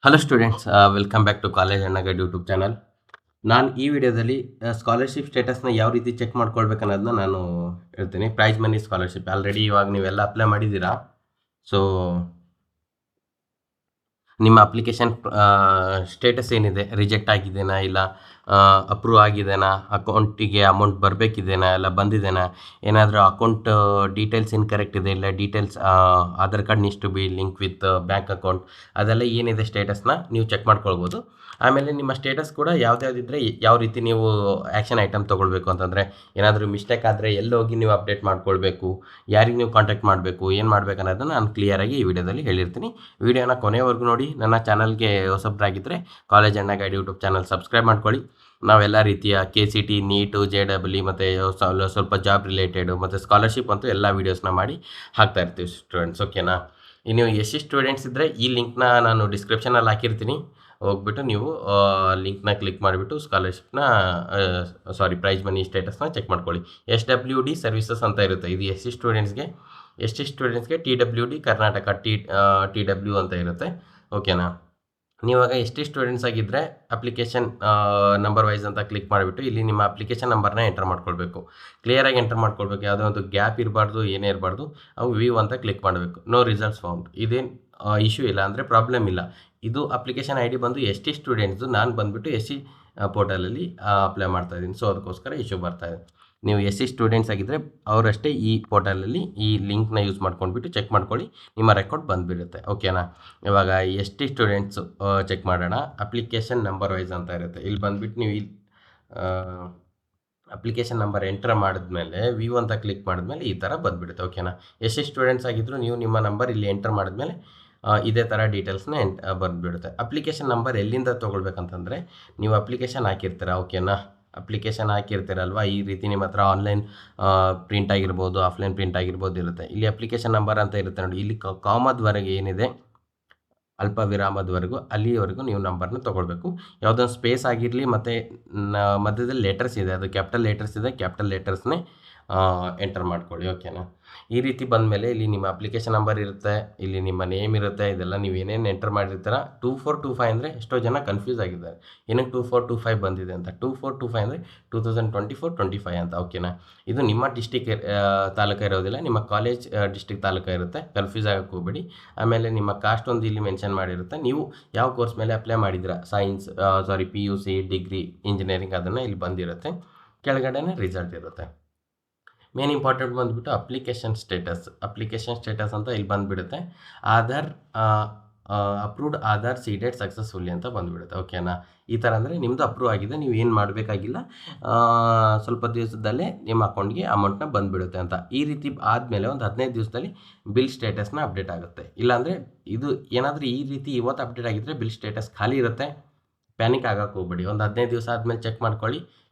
Hello students, welcome back to college ಅಣ್ಣಗೈಡ್ YouTube channel. ನಾನು ಈ ವಿಡಿಯೋದಲ್ಲಿ ಸ್ಕಾಲರ್ಶಿಪ್ ಸ್ಟೇಟಸ್ನ ಯಾವ ರೀತಿ ಚೆಕ್ ಮಾಡ್ಕೊಳ್ಬೇಕನ್ನೋದನ್ನ ನಾನು ಹೇಳ್ತೀನಿ. ಪ್ರೈಸ್ ಮನಿ ಸ್ಕಾಲರ್ಶಿಪ್ ಆಲ್ರೆಡಿ ಇವಾಗ ನೀವೆಲ್ಲ ಅಪ್ಲೈ ಮಾಡಿದ್ದೀರಾ. ಸೊ ನಿಮ್ಮ ಅಪ್ಲಿಕೇಶನ್ ಸ್ಟೇಟಸ್ ಏನಿದೆ, ರಿಜೆಕ್ಟ್ ಆಗಿದೆನಾ ಇಲ್ಲ ಅಪ್ರೂವ್ ಆಗಿದೆನಾ, ಅಕೌಂಟಿಗೆ ಅಮೌಂಟ್ ಬರಬೇಕಿದೆನಾ ಎಲ್ಲ ಬಂದಿದೆನಾ, ಏನಾದರೂ ಅಕೌಂಟ್ ಡೀಟೇಲ್ಸ್ ಇನ್ಕರೆಕ್ಟ್ ಇದೆ ಇಲ್ಲ details Aadhaar card needs to be link with bank account, ಅದೆಲ್ಲ ಏನಿದೆ ಸ್ಟೇಟಸ್ನ ನೀವು ಚೆಕ್ ಮಾಡ್ಕೊಳ್ಬೋದು. ಆಮೇಲೆ ನಿಮ್ಮ ಸ್ಟೇಟಸ್ ಕೂಡ ಯಾವ್ದ್ಯಾವ್ದಿದ್ರೆ ಯಾವ ರೀತಿ ನೀವು ಆ್ಯಕ್ಷನ್ ಐಟಮ್ ತೊಗೊಳ್ಬೇಕು ಅಂತಂದರೆ, ಏನಾದರೂ ಮಿಸ್ಟೇಕ್ ಆದರೆ ಎಲ್ಲಿ ಹೋಗಿ ನೀವು ಅಪ್ಡೇಟ್ ಮಾಡ್ಕೊಳ್ಬೇಕು, ಯಾರಿಗೆ ನೀವು ಕಾಂಟ್ಯಾಕ್ಟ್ ಮಾಡಬೇಕು, ಏನು ಮಾಡಬೇಕು ಅನ್ನೋದನ್ನು ನಾನು ಕ್ಲಿಯರಾಗಿ ಈ ವಿಡಿಯೋದಲ್ಲಿ ಹೇಳಿರ್ತೀನಿ. ವಿಡಿಯೋನ ಕೊನೆವರೆಗೂ ನೋಡಿ. ನನ್ನ ಚಾನಲ್ಗೆ ಹೊಸಬ್ರಾಗಿದ್ದರೆ ಕಾಲೇಜ್ ಅಣ್ಣ ಗೈಡ್ ಯೂಟ್ಯೂಬ್ ಚಾನಲ್ ಸಬ್ಸ್ಕ್ರೈಬ್ ಮಾಡ್ಕೊಳ್ಳಿ. ನಾವೆಲ್ಲ ರೀತಿಯ KCT, ನೀಟು, JEE ಮತ್ತು ಸ್ವಲ್ಪ ಜಾಬ್ ರಿಲೇಟೆಡು ಮತ್ತು ಸ್ಕಾಲರ್ಶಿಪ್ ಅಂತೂ ಎಲ್ಲ ವೀಡಿಯೋಸ್ನ ಮಾಡಿ ಹಾಕ್ತಾ ಇರ್ತೀವಿ ಸ್ಟೂಡೆಂಟ್ಸ್. ಓಕೆನಾ? ಇನ್ನು ಎಷ್ಟು ಸ್ಟೂಡೆಂಟ್ಸ್ ಇದ್ದರೆ ಈ ಲಿಂಕ್ನ ನಾನು ಡಿಸ್ಕ್ರಿಪ್ಷನಲ್ಲಿ ಹಾಕಿರ್ತೀನಿ. ಹೋಗ್ಬಿಟ್ಟು ನೀವು ಲಿಂಕ್ನ ಕ್ಲಿಕ್ ಮಾಡಿಬಿಟ್ಟು ಸ್ಕಾಲರ್ಶಿಪ್ನ ಪ್ರೈಸ್ ಮನಿ ಸ್ಟೇಟಸ್ನ ಚೆಕ್ ಮಾಡ್ಕೊಳ್ಳಿ. SWD ಸರ್ವಿಸಸ್ ಅಂತ ಇರುತ್ತೆ. ಇದು SC ಸ್ಟೂಡೆಂಟ್ಸ್ಗೆ TWD ಕರ್ನಾಟಕ TW ಅಂತ ಇರುತ್ತೆ. ಓಕೆನಾ? ನೀವಾಗ ST ಸ್ಟೂಡೆಂಟ್ಸ್ ಆಗಿದ್ದರೆ ಅಪ್ಲಿಕೇಶನ್ ನಂಬರ್ ವೈಸ್ ಅಂತ ಕ್ಲಿಕ್ ಮಾಡಿಬಿಟ್ಟು ಇಲ್ಲಿ ನಿಮ್ಮ ಅಪ್ಲಿಕೇಶನ್ ನಂಬರ್ನ ಎಂಟರ್ ಮಾಡ್ಕೊಳ್ಬೇಕು. ಕ್ಲಿಯರಾಗಿ ಎಂಟರ್ ಮಾಡ್ಕೊಳ್ಬೇಕು. ಯಾವುದೋ ಒಂದು ಗ್ಯಾಪ್ ಇರಬಾರ್ದು, ಏನೇ ಇರಬಾರ್ದು. ಅವು ವ್ಯೂ ಅಂತ ಕ್ಲಿಕ್ ಮಾಡಬೇಕು. No results found. ಇದೇನು ಇಶ್ಯೂ ಇಲ್ಲ, ಅಂದರೆ ಪ್ರಾಬ್ಲಮ್ ಇಲ್ಲ. ಇದು ಅಪ್ಲಿಕೇಶನ್ ID ಬಂದು ST ಸ್ಟೂಡೆಂಟ್ಸು. ನಾನು ಬಂದುಬಿಟ್ಟು SC ಪೋರ್ಟಲಲ್ಲಿ ಅಪ್ಲೈ ಮಾಡ್ತಾಯಿದ್ದೀನಿ. ಸೊ ಅದಕ್ಕೋಸ್ಕರ ಇಶ್ಯೂ ಬರ್ತಾಯಿದೆ. ನೀವು SC ಸ್ಟೂಡೆಂಟ್ಸ್ ಆಗಿದ್ದರೆ ಅವರಷ್ಟೇ ಈ ಪೋರ್ಟಲಲ್ಲಿ ಈ ಲಿಂಕ್ನ ಯೂಸ್ ಮಾಡ್ಕೊಂಡ್ಬಿಟ್ಟು ಚೆಕ್ ಮಾಡ್ಕೊಳ್ಳಿ. ನಿಮ್ಮ ರೆಕಾರ್ಡ್ ಬಂದುಬಿಡುತ್ತೆ. ಓಕೆನಾ? ಇವಾಗ ST ಸ್ಟೂಡೆಂಟ್ಸು ಚೆಕ್ ಮಾಡೋಣ. ಅಪ್ಲಿಕೇಶನ್ ನಂಬರ್ ವೈಸ್ ಅಂತ ಇರುತ್ತೆ. ಇಲ್ಲಿ ಬಂದುಬಿಟ್ಟು ನೀವು ಇಲ್ಲಿ ಅಪ್ಲಿಕೇಶನ್ ನಂಬರ್ ಎಂಟರ್ ಮಾಡಿದ್ಮೇಲೆ ವ್ಯೂ ಅಂತ ಕ್ಲಿಕ್ ಮಾಡಿದ್ಮೇಲೆ ಈ ಥರ ಬಂದುಬಿಡುತ್ತೆ. ಓಕೆನಾ? SC ಸ್ಟೂಡೆಂಟ್ಸ್ ಆಗಿದ್ದರೂ ನೀವು ನಿಮ್ಮ ನಂಬರ್ ಇಲ್ಲಿ ಎಂಟರ್ ಮಾಡಿದ್ಮೇಲೆ ಇದೇ ಥರ ಡೀಟೇಲ್ಸ್ನ ಬಂದುಬಿಡುತ್ತೆ. ಅಪ್ಲಿಕೇಶನ್ ನಂಬರ್ ಎಲ್ಲಿಂದ ತೊಗೊಳ್ಬೇಕಂತಂದರೆ, ನೀವು ಅಪ್ಲಿಕೇಶನ್ ಹಾಕಿರ್ತೀರ. ಓಕೆನಾ? ಅಪ್ಲಿಕೇಶನ್ ಹಾಕಿರ್ತೀರಲ್ವ, ಈ ರೀತಿ ನಿಮ್ಮ ಹತ್ರ ಆನ್ಲೈನ್ ಪ್ರಿಂಟ್ ಆಗಿರ್ಬೋದು, ಆಫ್ಲೈನ್ ಪ್ರಿಂಟ್ ಆಗಿರ್ಬೋದು ಇರುತ್ತೆ. ಇಲ್ಲಿ ಅಪ್ಲಿಕೇಶನ್ ನಂಬರ್ ಅಂತ ಇರುತ್ತೆ ನೋಡಿ. ಇಲ್ಲಿ ಕಾಮದ್ವರೆಗೆ ಏನಿದೆ, ಅಲ್ಪ ವಿರಾಮದವರೆಗೂ, ಅಲ್ಲಿವರೆಗೂ ನೀವು ನಂಬರ್ನ ತೊಗೊಳ್ಬೇಕು. ಯಾವುದೋ ಸ್ಪೇಸ್ ಆಗಿರಲಿ ಮತ್ತು ಮಧ್ಯದಲ್ಲಿ ಲೆಟರ್ಸ್ ಇದೆ, ಅದು ಕ್ಯಾಪಿಟಲ್ ಲೆಟರ್ಸ್ ಇದೆ, ಕ್ಯಾಪಿಟಲ್ ಲೆಟರ್ಸ್ನೇ ಎಂಟರ್ ಮಾಡ್ಕೊಳ್ಳಿ. ಓಕೆನಾ? ಈ ರೀತಿ ಬಂದಮೇಲೆ ಇಲ್ಲಿ ನಿಮ್ಮ ಅಪ್ಲಿಕೇಶನ್ ನಂಬರ್ ಇರುತ್ತೆ, ಇಲ್ಲಿ ನಿಮ್ಮ ನೇಮ್ ಇರುತ್ತೆ. ಇದೆಲ್ಲ ನೀವು ಏನೇನು ಎಂಟರ್ ಮಾಡಿರ್ತೀರ. 2425 ಅಂದರೆ ಎಷ್ಟೋ ಜನ ಕನ್ಫ್ಯೂಸ್ ಆಗಿದ್ದಾರೆ, ಏನಕ್ಕೆ 2425 ಬಂದಿದೆ ಅಂತ. 2425 ಅಂದರೆ 2024-25 ಅಂತ. ಓಕೆನಾ? ಇದು ನಿಮ್ಮ ಡಿಸ್ಟಿಕ್ ತಾಲೂಕು ಇರೋದಿಲ್ಲ, ನಿಮ್ಮ ಕಾಲೇಜ್ ಡಿಸ್ಟಿಕ್ ತಾಲೂಕು ಇರುತ್ತೆ. ಕನ್ಫ್ಯೂಸ್ ಆಗೋಕ್ಕೆ ಹೋಗಬೇಡಿ. ಆಮೇಲೆ ನಿಮ್ಮ ಕಾಸ್ಟ್ ಒಂದು ಇಲ್ಲಿ ಮೆನ್ಷನ್ ಮಾಡಿರುತ್ತೆ. ನೀವು ಯಾವ ಕೋರ್ಸ್ ಮೇಲೆ ಅಪ್ಲೈ ಮಾಡಿದ್ದೀರಾ, ಸೈನ್ಸ್, PUC, ಡಿಗ್ರಿ, ಇಂಜಿನಿಯರಿಂಗ್, ಅದನ್ನು ಇಲ್ಲಿ ಬಂದಿರುತ್ತೆ. ಕೆಳಗಡೆನೇ ರಿಸಲ್ಟ್ ಇರುತ್ತೆ. ಮೇನ್ ಇಂಪಾರ್ಟೆಂಟ್ ಬಂದುಬಿಟ್ಟು ಅಪ್ಲಿಕೇಶನ್ ಸ್ಟೇಟಸ್ ಅಂತ ಇಲ್ಲಿ ಬಂದುಬಿಡುತ್ತೆ. Aadhaar approved Aadhaar seeded successfully ಅಂತ ಬಂದುಬಿಡುತ್ತೆ. ಓಕೆನಾ? ಈ ಥರ ಅಂದರೆ ನಿಮ್ಮದು ಅಪ್ರೂವ್ ಆಗಿದೆ, ನೀವು ಏನು ಮಾಡಬೇಕಾಗಿಲ್ಲ, ಸ್ವಲ್ಪ ದಿವಸದಲ್ಲೇ ನಿಮ್ಮ ಅಕೌಂಟ್ಗೆ ಅಮೌಂಟ್ನ ಬಂದುಬಿಡುತ್ತೆ ಅಂತ. ಈ ರೀತಿ ಆದಮೇಲೆ ಒಂದು 15 ದಿವಸದಲ್ಲಿ ಬಿಲ್ ಸ್ಟೇಟಸ್ನ ಅಪ್ಡೇಟ್ ಆಗುತ್ತೆ. ಇಲ್ಲಾಂದರೆ ಇದು ಏನಾದರೂ ಈ ರೀತಿ ಇವತ್ತು ಅಪ್ಡೇಟ್ ಆಗಿದ್ದರೆ ಬಿಲ್ ಸ್ಟೇಟಸ್ ಖಾಲಿ ಇರುತ್ತೆ. ಪ್ಯಾನಿಕ್ ಆಗೋಕ್ಕೆ ಹೋಗ್ಬೇಡಿ. ಒಂದು 15 ದಿವಸ ಆದಮೇಲೆ ಚೆಕ್ ಮಾಡ್ಕೊಳ್ಳಿ.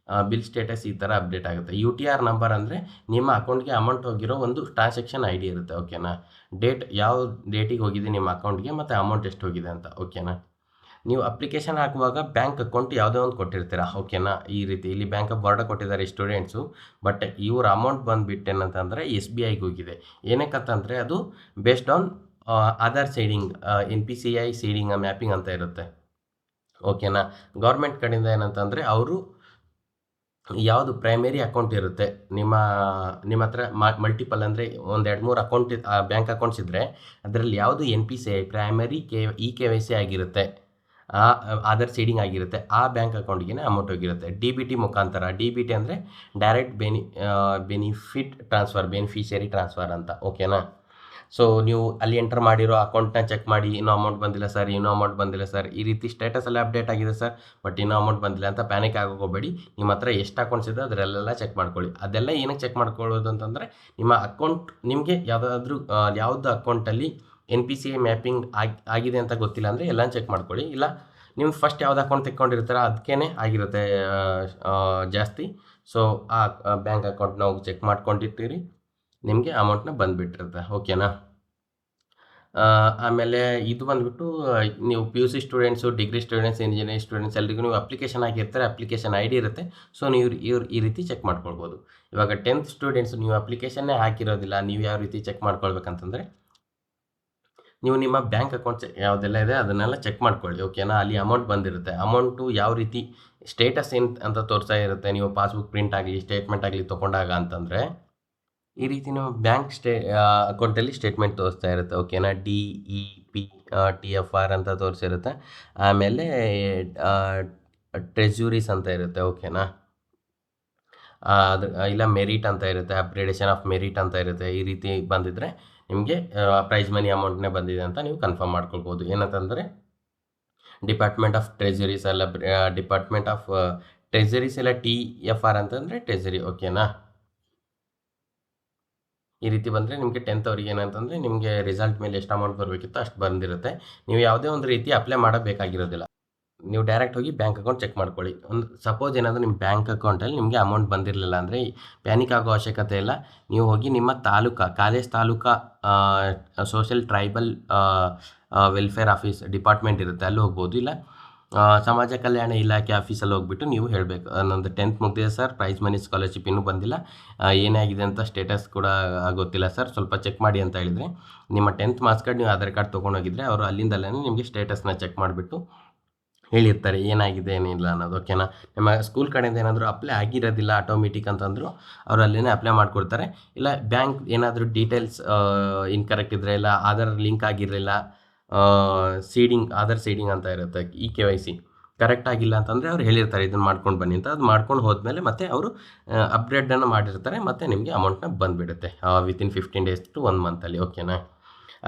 ಬಿಲ್ ಸ್ಟೇಟಸ್ ಈ ಥರ ಅಪ್ಡೇಟ್ ಆಗುತ್ತೆ. UTR ನಂಬರ್ ಅಂದರೆ ನಿಮ್ಮ ಅಕೌಂಟ್ಗೆ ಅಮೌಂಟ್ ಹೋಗಿರೋ ಒಂದು ಟ್ರಾನ್ಸಾಕ್ಷನ್ ID ಇರುತ್ತೆ. ಓಕೆನಾ? ಯಾವ ಡೇಟಿಗೆ ಹೋಗಿದೆ ನಿಮ್ಮ ಅಕೌಂಟ್ಗೆ ಮತ್ತು ಅಮೌಂಟ್ ಎಷ್ಟು ಹೋಗಿದೆ ಅಂತ. ಓಕೆನಾ? ನೀವು ಅಪ್ಲಿಕೇಶನ್ ಹಾಕುವಾಗ ಬ್ಯಾಂಕ್ ಅಕೌಂಟ್ ಯಾವುದೋ ಒಂದು ಕೊಟ್ಟಿರ್ತೀರ. ಓಕೆನಾ? ಈ ರೀತಿ ಇಲ್ಲಿ ಬ್ಯಾಂಕ್ ಆಫ್ ಬರೋಡಾ ಕೊಟ್ಟಿದ್ದಾರೆ ಸ್ಟೂಡೆಂಟ್ಸು. ಬಟ್ ಇವ್ರ ಅಮೌಂಟ್ ಬಂದುಬಿಟ್ಟು ಏನಂತಂದರೆ SBIಗೆ ಹೋಗಿದೆ. ಏನಕ್ಕಂತಂದರೆ ಅದು based on Aadhaar seeding, NPCI seeding mapping ಅಂತ ಇರುತ್ತೆ. ಓಕೆನಾ? ಗೌರ್ಮೆಂಟ್ ಕಡೆಯಿಂದ ಏನಂತಂದರೆ ಅವರು ಯಾವುದು ಪ್ರೈಮರಿ ಅಕೌಂಟ್ ಇರುತ್ತೆ, ನಿಮ್ಮ ಹತ್ರ ಮಲ್ಟಿಪಲ್ ಅಂದರೆ ಒಂದು 2-3 ಅಕೌಂಟ್ ಬ್ಯಾಂಕ್ ಅಕೌಂಟ್ಸ್ ಇದ್ದರೆ ಅದರಲ್ಲಿ ಯಾವುದು NPCI ಪ್ರೈಮರಿ KYC ಆಗಿರುತ್ತೆ, ಆಧಾರ್ ಸೀಡಿಂಗ್ ಆಗಿರುತ್ತೆ, ಆ ಬ್ಯಾಂಕ್ ಅಕೌಂಟ್ಗೆ ಅಮೌಂಟ್ ಹೋಗಿರುತ್ತೆ. DBT ಮುಖಾಂತರ. DBT ಅಂದರೆ direct benefit transfer, beneficiary transfer ಅಂತ. ಓಕೆನಾ? ಸೊ ನೀವು ಅಲ್ಲಿ ಎಂಟರ್ ಮಾಡಿರೋ ಅಕೌಂಟ್ನ ಚೆಕ್ ಮಾಡಿ, ಇನ್ನೂ ಅಮೌಂಟ್ ಬಂದಿಲ್ಲ ಸರ್, ಈ ರೀತಿ ಸ್ಟೇಟಸ್ ಎಲ್ಲ ಅಪ್ಡೇಟ್ ಆಗಿದೆ ಸರ್, ಬಟ್ ಇನ್ನೂ ಅಮೌಂಟ್ ಬಂದಿಲ್ಲ ಅಂತ ಪ್ಯಾನಿಕ್ ಆಗೋಗೋಬೇಡಿ. ನಿಮ್ಮ ಹತ್ರ ಎಷ್ಟು ಅಕೌಂಟ್ಸ್ ಇದೆ ಅದರಲ್ಲೆಲ್ಲ ಚೆಕ್ ಮಾಡ್ಕೊಳ್ಳಿ. ಅದೆಲ್ಲ ಏನಕ್ಕೆ ಚೆಕ್ ಮಾಡ್ಕೊಳ್ಳೋದು ಅಂತಂದರೆ, ನಿಮ್ಮ ಅಕೌಂಟ್ ನಿಮಗೆ ಯಾವುದು ಅಕೌಂಟಲ್ಲಿ NPCI ಮ್ಯಾಪಿಂಗ್ ಆಗಿದೆ ಅಂತ ಗೊತ್ತಿಲ್ಲ ಅಂದರೆ ಎಲ್ಲ ಚೆಕ್ ಮಾಡ್ಕೊಳ್ಳಿ. ಇಲ್ಲ ನೀವು ಫಸ್ಟ್ ಯಾವ್ದು ಅಕೌಂಟ್ ತೆಕ್ಕೊಂಡಿರ್ತೀರ ಅದಕ್ಕೇ ಆಗಿರುತ್ತೆ ಜಾಸ್ತಿ. ಸೊ ಆ ಬ್ಯಾಂಕ್ ಅಕೌಂಟ್ನ ಹೋಗಿ ಚೆಕ್ ಮಾಡ್ಕೊಂಡಿರ್ತೀರಿ, ನಿಮಗೆ ಅಮೌಂಟ್ನ ಬಂದುಬಿಟ್ಟಿರುತ್ತೆ. ಓಕೆನಾ? ಆಮೇಲೆ ಇದು ಬಂದುಬಿಟ್ಟು ನೀವು PUC students, degree students, engineering students ಎಲ್ರಿಗೂ ನೀವು ಅಪ್ಲಿಕೇಶನ್ ಹಾಕಿರ್ತಾರೆ, ಅಪ್ಲಿಕೇಶನ್ ID ಇರುತ್ತೆ. ಸೊ ನೀವು ಈ ರೀತಿ ಚೆಕ್ ಮಾಡ್ಕೊಳ್ಬೋದು. ಇವಾಗ 10th ಸ್ಟೂಡೆಂಟ್ಸು ನೀವು ಅಪ್ಲಿಕೇಶನ್ನೇ ಹಾಕಿರೋದಿಲ್ಲ, ನೀವು ಯಾವ ರೀತಿ ಚೆಕ್ ಮಾಡ್ಕೊಳ್ಬೇಕಂತಂದರೆ, ನೀವು ನಿಮ್ಮ ಬ್ಯಾಂಕ್ ಅಕೌಂಟ್ಸ್ ಯಾವುದೆಲ್ಲ ಇದೆ ಅದನ್ನೆಲ್ಲ ಚೆಕ್ ಮಾಡ್ಕೊಳ್ಳಿ, ಓಕೆನಾ. ಅಲ್ಲಿ ಅಮೌಂಟ್ ಬಂದಿರುತ್ತೆ. ಅಮೌಂಟು ಯಾವ ರೀತಿ ಸ್ಟೇಟಸ್ ಏನು ಅಂತ ತೋರಿಸ್ತಾ ಇರುತ್ತೆ, ನೀವು ಪಾಸ್ಬುಕ್ ಪ್ರಿಂಟ್ ಆಗಲಿ ಸ್ಟೇಟ್ಮೆಂಟ್ ಆಗಲಿ ತೊಗೊಂಡಾಗ ಅಂತಂದರೆ ಈ ರೀತಿ ನೀವು ಬ್ಯಾಂಕ್ ಅಕೌಂಟಲ್ಲಿ ಸ್ಟೇಟ್ಮೆಂಟ್ ತೋರಿಸ್ತಾ ಇರುತ್ತೆ, ಓಕೆನಾ. DEP TFR ಅಂತ ತೋರಿಸಿರುತ್ತೆ. ಆಮೇಲೆ ಟ್ರೆಜುರೀಸ್ ಅಂತ ಇರುತ್ತೆ, ಓಕೆನಾ. ಅದು ಇಲ್ಲ ಮೆರಿಟ್ ಅಂತ ಇರುತ್ತೆ, ಅಪ್ಗ್ರೇಡೇಷನ್ ಆಫ್ ಮೆರಿಟ್ ಅಂತ ಇರುತ್ತೆ. ಈ ರೀತಿ ಬಂದಿದ್ದರೆ ನಿಮಗೆ ಪ್ರೈಸ್ ಮನಿ ಅಮೌಂಟ್ನೇ ಬಂದಿದೆ ಅಂತ ನೀವು ಕನ್ಫರ್ಮ್ ಮಾಡ್ಕೊಳ್ಬೋದು. ಏನಂತಂದರೆ ಡಿಪಾರ್ಟ್ಮೆಂಟ್ ಆಫ್ ಟ್ರೆಜರೀಸ್ ಅಲ್ಲ, ಡಿಪಾರ್ಟ್ಮೆಂಟ್ ಆಫ್ ಟ್ರೆಜರೀಸ್ ಇಲ್ಲ TFR ಅಂತಂದರೆ ಟ್ರೆಜರಿ, ಓಕೆನಾ. ಈ ರೀತಿ ಬಂದರೆ ನಿಮಗೆ 10th ಅವರಿಗೆ ಏನಂತಂದರೆ ನಿಮಗೆ ರಿಸಲ್ಟ್ ಮೇಲೆ ಎಷ್ಟು ಅಮೌಂಟ್ ಬರಬೇಕಿತ್ತು ಅಷ್ಟು ಬಂದಿರುತ್ತೆ. ನೀವು ಯಾವುದೇ ಒಂದು ರೀತಿ ಅಪ್ಲೈ ಮಾಡಬೇಕಾಗಿರೋದಿಲ್ಲ. ನೀವು ಡೈರೆಕ್ಟ್ ಹೋಗಿ ಬ್ಯಾಂಕ್ ಅಕೌಂಟ್ ಚೆಕ್ ಮಾಡ್ಕೊಳ್ಳಿ. ಒಂದು ಸಪೋಸ್ ಏನಾದರೂ ನಿಮ್ಮ ಬ್ಯಾಂಕ್ ಅಕೌಂಟಲ್ಲಿ ನಿಮಗೆ ಅಮೌಂಟ್ ಬಂದಿರಲಿಲ್ಲ ಅಂದರೆ ಪ್ಯಾನಿಕ್ ಆಗೋ ಅವಶ್ಯಕತೆ ಇಲ್ಲ. ನೀವು ಹೋಗಿ ನಿಮ್ಮ college taluka social tribal welfare office department ಇರುತ್ತೆ, ಅಲ್ಲಿ ಹೋಗ್ಬೋದು. ಇಲ್ಲ ಸಮಾಜ ಕಲ್ಯಾಣ ಇಲಾಖೆ ಆಫೀಸಲ್ಲಿ ಹೋಗ್ಬಿಟ್ಟು ನೀವು ಹೇಳಬೇಕು, ನಂದು 10th ಮುಗಿದಿದೆ ಸರ್, ಪ್ರೈಸ್ ಮನಿ ಸ್ಕಾಲರ್ಶಿಪ್ ಇನ್ನೂ ಬಂದಿಲ್ಲ, ಏನಾಗಿದೆ ಅಂತ ಸ್ಟೇಟಸ್ ಕೂಡ ಗೊತ್ತಿಲ್ಲ ಸರ್, ಸ್ವಲ್ಪ ಚೆಕ್ ಮಾಡಿ ಅಂತ ಹೇಳಿದರೆ ನಿಮ್ಮ 10th ಮಾರ್ಕ್ಸ್ ಕಾರ್ಡ್ ನೀವು ಆಧಾರ್ ಕಾರ್ಡ್ ತೊಗೊಂಡೋಗಿದ್ರೆ ಅವರು ಅಲ್ಲಿಂದಲೇ ನಿಮಗೆ ಸ್ಟೇಟಸ್ನ ಚೆಕ್ ಮಾಡಿಬಿಟ್ಟು ಹೇಳಿರ್ತಾರೆ ಏನಾಗಿದೆ ಏನಿಲ್ಲ ಅನ್ನೋದು, ಓಕೆನಾ. ನಿಮ್ಮ ಸ್ಕೂಲ್ ಕಡೆಯಿಂದ ಏನಾದರೂ ಅಪ್ಲೈ ಆಗಿರೋದಿಲ್ಲ ಆಟೋಮೆಟಿಕ್ ಅಂತಂದರೂ ಅವರು ಅಲ್ಲೇ ಅಪ್ಲೈ ಮಾಡಿಕೊಡ್ತಾರೆ. ಇಲ್ಲ ಬ್ಯಾಂಕ್ ಏನಾದರೂ ಡೀಟೇಲ್ಸ್ ಇನ್ಕರೆಕ್ಟ್ ಇದ್ದರೆ, ಇಲ್ಲ ಆಧಾರ್ ಲಿಂಕ್ ಆಗಿರಲಿಲ್ಲ, ಆಧಾರ್ ಸೀಡಿಂಗ್ ಅಂತ ಇರುತ್ತೆ, KYC ಕರೆಕ್ಟ್ ಆಗಿಲ್ಲ ಅಂತಂದರೆ ಅವ್ರು ಹೇಳಿರ್ತಾರೆ ಇದನ್ನು ಮಾಡ್ಕೊಂಡು ಬನ್ನಿ ಅಂತ. ಅದು ಮಾಡ್ಕೊಂಡು ಹೋದ್ಮೇಲೆ ಮತ್ತೆ ಅವರು ಅಪ್ಗ್ರೇಡನ್ನು ಮಾಡಿರ್ತಾರೆ, ಮತ್ತು ನಿಮಗೆ ಅಮೌಂಟ್ನ ಬಂದುಬಿಡುತ್ತೆ ವಿತಿನ್ 15 days to 1 monthಲ್ಲಿ, ಓಕೆನಾ.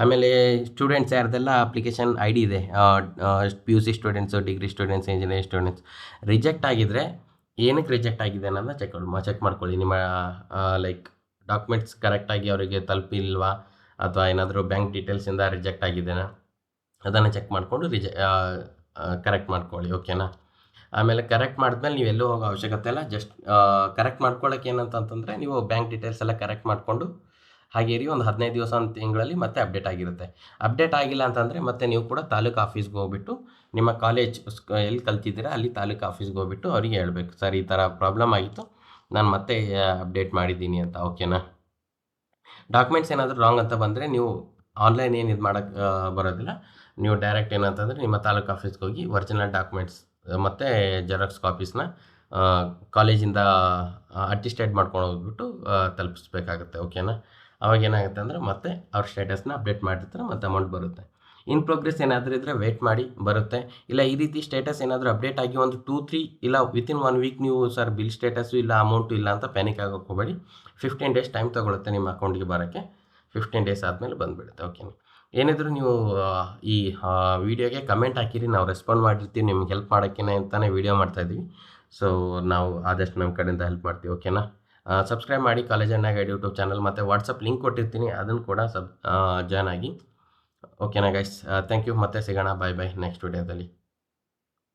ಆಮೇಲೆ ಸ್ಟೂಡೆಂಟ್ಸ್ ಯಾರ್ದೆಲ್ಲ ಅಪ್ಲಿಕೇಶನ್ ID ಇದೆ, PUC students, degree students, engineering students, reject ಆಗಿದ್ದರೆ ಏನಕ್ಕೆ ರಿಜೆಕ್ಟ್ ಆಗಿದೆ ಅನ್ನೋದನ್ನ ಚೆಕ್ ಮಾಡ್ಕೊಳ್ಳಿ. ನಿಮ್ಮ ಲೈಕ್ ಡಾಕ್ಯುಮೆಂಟ್ಸ್ ಕರೆಕ್ಟಾಗಿ ಅವರಿಗೆ ತಲುಪಿಲ್ವಾ, ಅಥವಾ ಏನಾದರೂ ಬ್ಯಾಂಕ್ ಡೀಟೇಲ್ಸಿಂದ ರಿಜೆಕ್ಟ್ ಆಗಿದೆಯಾ ಅದನ್ನು ಚೆಕ್ ಮಾಡಿಕೊಂಡು ಕರೆಕ್ಟ್ ಮಾಡ್ಕೊಳ್ಳಿ, ಓಕೆನಾ. ಆಮೇಲೆ ಕರೆಕ್ಟ್ ಮಾಡಿದ್ಮೇಲೆ ನೀವು ಎಲ್ಲೂ ಹೋಗೋ ಅವಶ್ಯಕತೆ ಇಲ್ಲ. ಜಸ್ಟ್ ಕರೆಕ್ಟ್ ಮಾಡ್ಕೊಳ್ಳೋಕೆ ಏನಂತಂದರೆ ನೀವು ಬ್ಯಾಂಕ್ ಡೀಟೇಲ್ಸ್ ಎಲ್ಲ ಕರೆಕ್ಟ್ ಮಾಡಿಕೊಂಡು ಹಾಗೆ ರೀ ಒಂದು 15 ದಿವಸ ಒಂದು ತಿಂಗಳಲ್ಲಿ ಮತ್ತೆ ಅಪ್ಡೇಟ್ ಆಗಿರುತ್ತೆ. ಅಪ್ಡೇಟ್ ಆಗಿಲ್ಲ ಅಂತಂದರೆ ಮತ್ತೆ ನೀವು ಕೂಡ ತಾಲೂಕು ಆಫೀಸ್ಗೆ ಹೋಗ್ಬಿಟ್ಟು ನಿಮ್ಮ ಕಾಲೇಜ್ ಎಲ್ಲಿ ಕಲ್ತಿದ್ದೀರಾ ಅಲ್ಲಿ ತಾಲೂಕು ಆಫೀಸ್ಗೆ ಹೋಗ್ಬಿಟ್ಟು ಅವರಿಗೆ ಹೇಳಬೇಕು, ಸರ್ ಈ ಥರ ಪ್ರಾಬ್ಲಮ್ ಆಗಿತ್ತು, ನಾನು ಮತ್ತೆ ಅಪ್ಡೇಟ್ ಮಾಡಿದ್ದೀನಿ ಅಂತ, ಓಕೆನಾ. ಡಾಕ್ಯುಮೆಂಟ್ಸ್ ಏನಾದರೂ ರಾಂಗ್ ಅಂತ ಬಂದರೆ ನೀವು ಆನ್ಲೈನ್ ಏನು ಇದು ಮಾಡೋಕ್ಕೆ ಬರೋದಿಲ್ಲ. ನೀವು ಡೈರೆಕ್ಟ್ ಏನಂತಂದರೆ ನಿಮ್ಮ ತಾಲೂಕು ಆಫೀಸ್ಗೆ ಹೋಗಿ ಒರಿಜಿನಲ್ ಡಾಕ್ಯುಮೆಂಟ್ಸ್ ಮತ್ತು ಜೆರಾಕ್ಸ್ ಕಾಪೀಸ್ನ ಕಾಲೇಜಿಂದ ಅಟಿಸ್ಟೇಟ್ ಮಾಡ್ಕೊಂಡು ಹೋಗ್ಬಿಟ್ಟು ತಲುಪಿಸ್ಬೇಕಾಗುತ್ತೆ, ಓಕೆನಾ. ಅವಾಗ ಏನಾಗುತ್ತೆ ಅಂದರೆ ಮತ್ತೆ ಅವ್ರ ಸ್ಟೇಟಸ್ನ ಅಪ್ಡೇಟ್ ಮಾಡಿರ್ತಾರೆ, ಮತ್ತು ಅಮೌಂಟ್ ಬರುತ್ತೆ. ಇನ್ ಪ್ರೋಗ್ರೆಸ್ ಏನಾದರೂ ಇದ್ದರೆ ವೆಯ್ಟ್ ಮಾಡಿ, ಬರುತ್ತೆ. ಇಲ್ಲ ಈ ರೀತಿ ಸ್ಟೇಟಸ್ ಏನಾದರೂ ಅಪ್ಡೇಟ್ ಆಗಿ ಒಂದು 2-3 ಇಲ್ಲ ವಿತಿನ್ 1 ವೀಕ್ ನೀವು ಸರ್ ಬಿಲ್ ಸ್ಟೇಟಸ್ಸು ಇಲ್ಲ ಅಮೌಂಟು ಇಲ್ಲ ಅಂತ ಪ್ಯಾನಿಕ್ ಆಗೋಕ್ಕೆ ಹೋಗಬೇಡಿ. 15 days ಟೈಮ್ ತೊಗೊಳುತ್ತೆ ನಿಮ್ಮ ಅಕೌಂಟಿಗೆ ಬರೋಕ್ಕೆ. 15 days ಆದಮೇಲೆ ಬಂದುಬಿಡುತ್ತೆ, ಓಕೆನಾ. ಏನಿದ್ರು ನೀವು ಈ ವಿಡಿಯೋಗೆ ಕಮೆಂಟ್ ಹಾಕಿರಿ, ನಾವು ರೆಸ್ಪಾಂಡ್ ಮಾಡಿರ್ತೀವಿ. ನಿಮ್ಗೆ ಹೆಲ್ಪ್ ಮಾಡೋಕ್ಕೇನೆ ಅಂತಲೇ ವೀಡಿಯೋ ಮಾಡ್ತಾಯಿದ್ದೀವಿ. ಸೊ ನಾವು ಆದಷ್ಟು ನಮ್ಮ ಕಡೆಯಿಂದ ಹೆಲ್ಪ್ ಮಾಡ್ತೀವಿ, ಓಕೆನಾ. ಸಬ್ಸ್ಕ್ರೈಬ್ ಮಾಡಿ ಕಾಲೇಜ್ ಅಣ್ಣ ಗೈಡ್ ಯೂಟ್ಯೂಬ್ ಚಾನಲ್, ಮತ್ತು ವಾಟ್ಸಪ್ ಲಿಂಕ್ ಕೊಟ್ಟಿರ್ತೀನಿ, ಅದನ್ನು ಕೂಡ ಜಾಯ್ನ್ ಆಗಿ, ಓಕೆನಾ ಗೈಸ್. Thank you. ಮತ್ತೆ ಸಿಗೋಣ, ಬಾಯ್ ನೆಕ್ಸ್ಟ್ ವಿಡಿಯೋದಲ್ಲಿ.